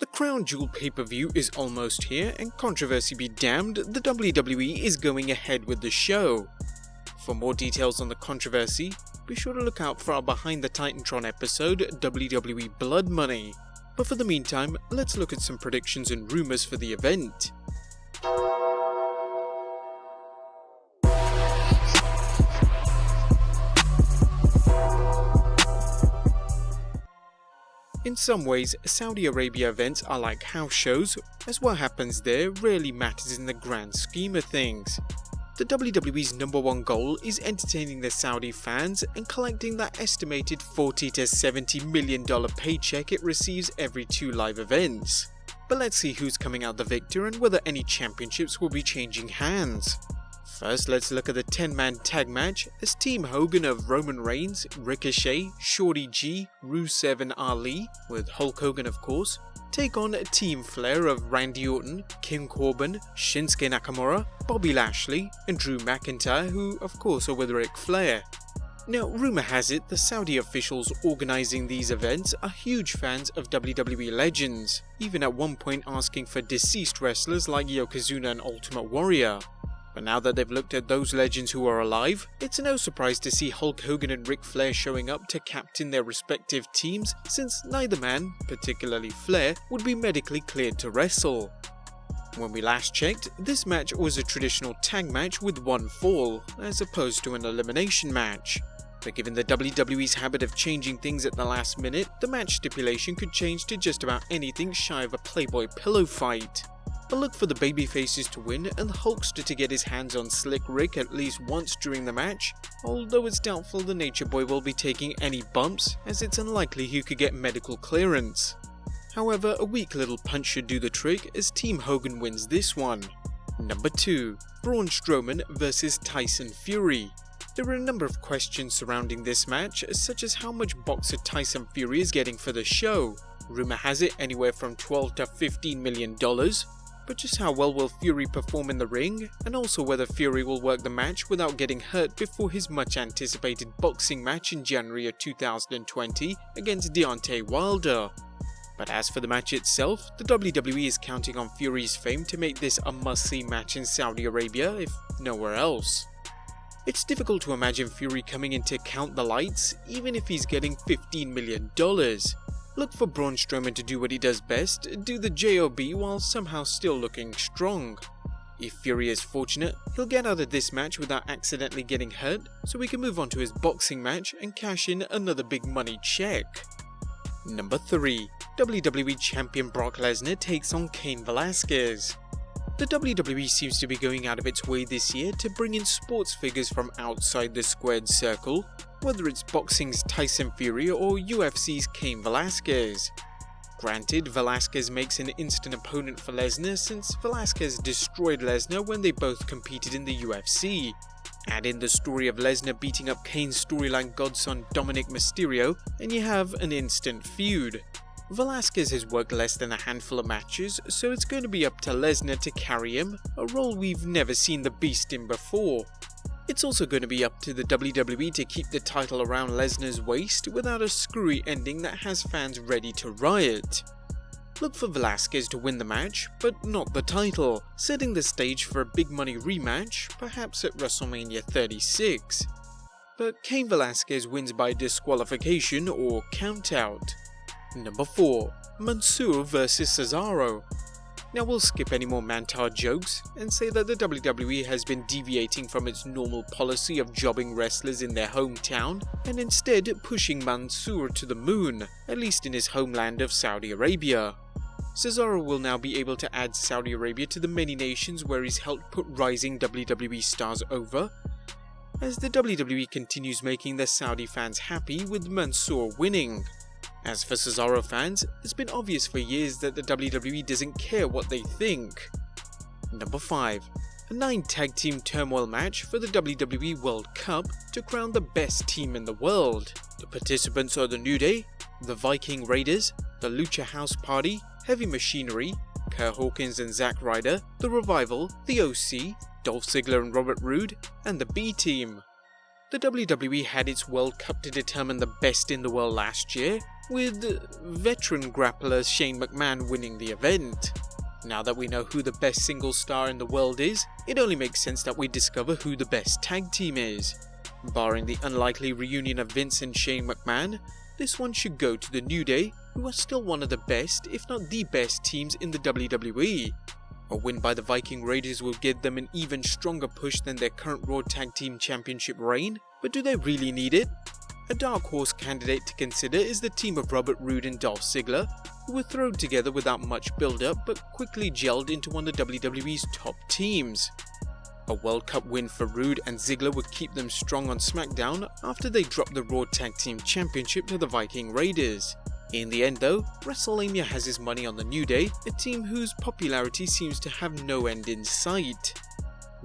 The Crown Jewel pay-per-view is almost here, and controversy be damned, the WWE is going ahead with the show. For more details on the controversy, be sure to look out for our Behind the Titantron episode, WWE Blood Money. But for the meantime, let's look at some predictions and rumours for the event. In some ways, Saudi Arabia events are like house shows, as what happens there rarely matters in the grand scheme of things. The WWE's #1 goal is entertaining the Saudi fans and collecting that estimated $40 to $70 million paycheck it receives every 2 live events. But let's see who's coming out the victor and whether any championships will be changing hands. First, let's look at the 10-man tag match as Team Hogan of Roman Reigns, Ricochet, Shorty G, Rusev and Ali, with Hulk Hogan of course, take on Team Flair of Randy Orton, King Corbin, Shinsuke Nakamura, Bobby Lashley and Drew McIntyre, who of course are with Ric Flair. Now, rumour has it the Saudi officials organising these events are huge fans of WWE legends, even at one point asking for deceased wrestlers like Yokozuna and Ultimate Warrior. But now that they've looked at those legends who are alive, it's no surprise to see Hulk Hogan and Ric Flair showing up to captain their respective teams, since neither man, particularly Flair, would be medically cleared to wrestle. When we last checked, this match was a traditional tag match with one fall, as opposed to an elimination match. But given the WWE's habit of changing things at the last minute, the match stipulation could change to just about anything shy of a Playboy pillow fight. But look for the babyfaces to win and the Hulkster to get his hands on Slick Rick at least once during the match, although it's doubtful the Nature Boy will be taking any bumps, as it's unlikely he could get medical clearance. However, a weak little punch should do the trick as Team Hogan wins this one. Number 2. Braun Strowman vs Tyson Fury. There are a number of questions surrounding this match, such as how much boxer Tyson Fury is getting for the show. Rumour has it anywhere from $12 to $15 million. But just how well will Fury perform in the ring, and also whether Fury will work the match without getting hurt before his much anticipated boxing match in January of 2020 against Deontay Wilder. But as for the match itself, the WWE is counting on Fury's fame to make this a must-see match in Saudi Arabia, if nowhere else. It's difficult to imagine Fury coming in to count the lights, even if he's getting $15 million. Look for Braun Strowman to do what he does best, do the JOB while somehow still looking strong. If Fury is fortunate, he'll get out of this match without accidentally getting hurt, so we can move on to his boxing match and cash in another big money check. Number 3. WWE Champion Brock Lesnar takes on Cain Velasquez. The WWE seems to be going out of its way this year to bring in sports figures from outside the squared circle, whether it's boxing's Tyson Fury or UFC's Cain Velasquez. Granted, Velasquez makes an instant opponent for Lesnar since Velasquez destroyed Lesnar when they both competed in the UFC. Add in the story of Lesnar beating up Cain's storyline godson Dominic Mysterio, and you have an instant feud. Velasquez has worked less than a handful of matches, so it's going to be up to Lesnar to carry him, a role we've never seen the Beast in before. It's also going to be up to the WWE to keep the title around Lesnar's waist without a screwy ending that has fans ready to riot. Look for Velasquez to win the match, but not the title, setting the stage for a big money rematch, perhaps at WrestleMania 36. But Cain Velasquez wins by disqualification or countout. Number 4. Mansoor vs Cesaro. Now we'll skip any more Mantar jokes and say that the WWE has been deviating from its normal policy of jobbing wrestlers in their hometown and instead pushing Mansoor to the moon, at least in his homeland of Saudi Arabia. Cesaro will now be able to add Saudi Arabia to the many nations where he's helped put rising WWE stars over, as the WWE continues making their Saudi fans happy with Mansoor winning. As for Cesaro fans, it's been obvious for years that the WWE doesn't care what they think. Number 5. A 9-tag team Turmoil match for the WWE World Cup to crown the best team in the world. The participants are the New Day, the Viking Raiders, the Lucha House Party, Heavy Machinery, Curt Hawkins and Zack Ryder, the Revival, the OC, Dolph Ziggler and Robert Roode, and the B-Team. The WWE had its World Cup to determine the best in the world last year, with veteran grappler Shane McMahon winning the event. Now that we know who the best single star in the world is, it only makes sense that we discover who the best tag team is. Barring the unlikely reunion of Vince and Shane McMahon, this one should go to the New Day, who are still one of the best, if not the best teams in the WWE. A win by the Viking Raiders will give them an even stronger push than their current Raw Tag Team Championship reign, but do they really need it? A dark horse candidate to consider is the team of Roode and Dolph Ziggler, who were thrown together without much build-up but quickly gelled into one of WWE's top teams. A World Cup win for Rude and Ziggler would keep them strong on SmackDown after they dropped the Raw Tag Team Championship to the Viking Raiders. In the end though, WrestleMania has his money on the New Day, a team whose popularity seems to have no end in sight.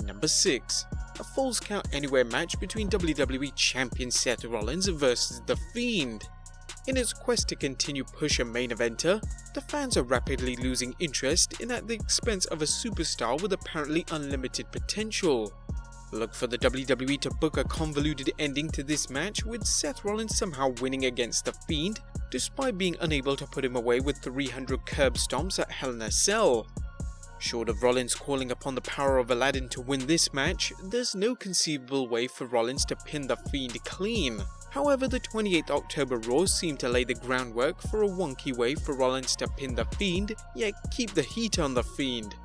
Number 6. A Falls Count Anywhere match between WWE Champion Seth Rollins versus The Fiend. In its quest to continue push a main eventer, the fans are rapidly losing interest in at the expense of a superstar with apparently unlimited potential. Look for the WWE to book a convoluted ending to this match, with Seth Rollins somehow winning against The Fiend, despite being unable to put him away with 300 curb stomps at Hell in a Cell. Short of Rollins calling upon the power of Aladdin to win this match, there's no conceivable way for Rollins to pin The Fiend clean. However, the 28th October Raw seemed to lay the groundwork for a wonky way for Rollins to pin The Fiend, yet keep the heat on The Fiend.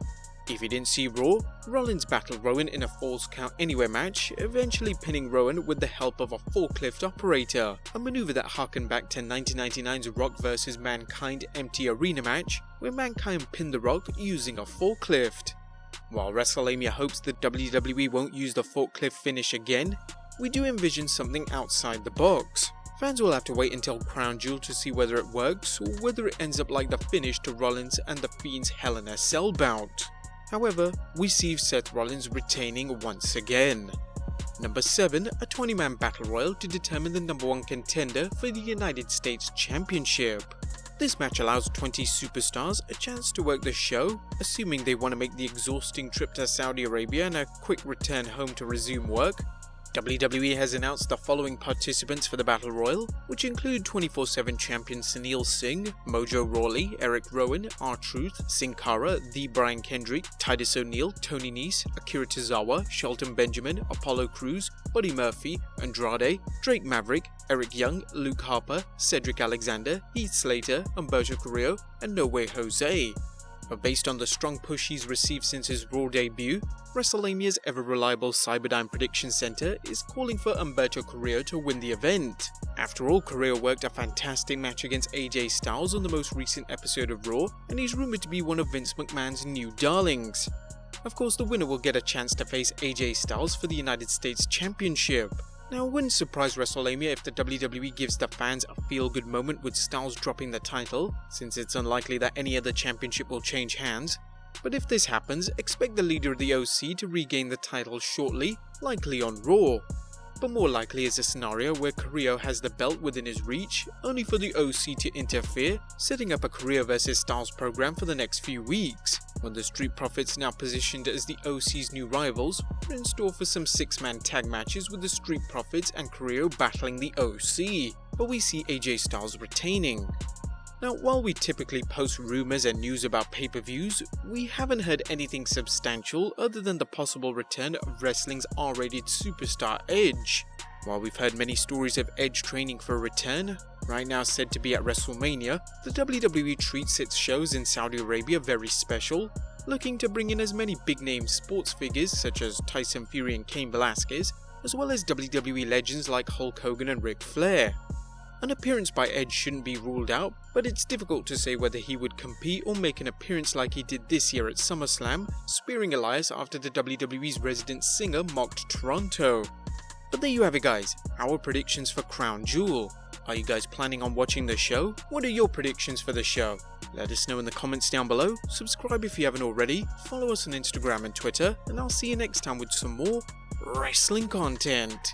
If you didn't see Raw, Rollins battled Rowan in a Falls Count Anywhere match, eventually pinning Rowan with the help of a forklift operator, a maneuver that harkened back to 1999's Rock vs Mankind Empty Arena match, where Mankind pinned The Rock using a forklift. While WrestleMania hopes that WWE won't use the forklift finish again, we do envision something outside the box. Fans will have to wait until Crown Jewel to see whether it works, or whether it ends up like the finish to Rollins and The Fiend's Hell in a Cell bout. However, we see Seth Rollins retaining once again. Number 7. A 20-man battle royal to determine the number 1 contender for the United States Championship. This match allows 20 superstars a chance to work the show, assuming they want to make the exhausting trip to Saudi Arabia and a quick return home to resume work. WWE has announced the following participants for the Battle Royal, which include 24/7 champion Sunil Singh, Mojo Rawley, Eric Rowan, R-Truth, Sin Cara, The Brian Kendrick, Titus O'Neil, Tony Nese, Akira Tozawa, Shelton Benjamin, Apollo Crews, Buddy Murphy, Andrade, Drake Maverick, Eric Young, Luke Harper, Cedric Alexander, Heath Slater, Humberto Carrillo, and No Way Jose. But based on the strong push he's received since his Raw debut, WrestleMania's ever-reliable Cyberdyne Prediction Center is calling for Humberto Carrillo to win the event. After all, Carrillo worked a fantastic match against AJ Styles on the most recent episode of Raw, and he's rumored to be one of Vince McMahon's new darlings. Of course, the winner will get a chance to face AJ Styles for the United States Championship. Now, it wouldn't surprise WrestleMania if the WWE gives the fans a feel-good moment with Styles dropping the title, since it's unlikely that any other championship will change hands. But if this happens, expect the leader of the OC to regain the title shortly, likely on Raw. But more likely is a scenario where Carrillo has the belt within his reach, only for the OC to interfere, setting up a Carrillo vs Styles program for the next few weeks. When the Street Profits, now positioned as the OC's new rivals, are in store for some 6-man tag matches with the Street Profits and Carrillo battling the OC, but we see AJ Styles retaining. Now, while we typically post rumours and news about pay-per-views, we haven't heard anything substantial other than the possible return of wrestling's R-rated superstar Edge. While we've heard many stories of Edge training for a return, right now said to be at WrestleMania, the WWE treats its shows in Saudi Arabia very special, looking to bring in as many big-name sports figures such as Tyson Fury and Cain Velasquez, as well as WWE legends like Hulk Hogan and Ric Flair. An appearance by Edge shouldn't be ruled out, but it's difficult to say whether he would compete or make an appearance like he did this year at SummerSlam, spearing Elias after the WWE's resident singer mocked Toronto. But there you have it guys, our predictions for Crown Jewel. Are you guys planning on watching the show? What are your predictions for the show? Let us know in the comments down below, subscribe if you haven't already, follow us on Instagram and Twitter, and I'll see you next time with some more wrestling content.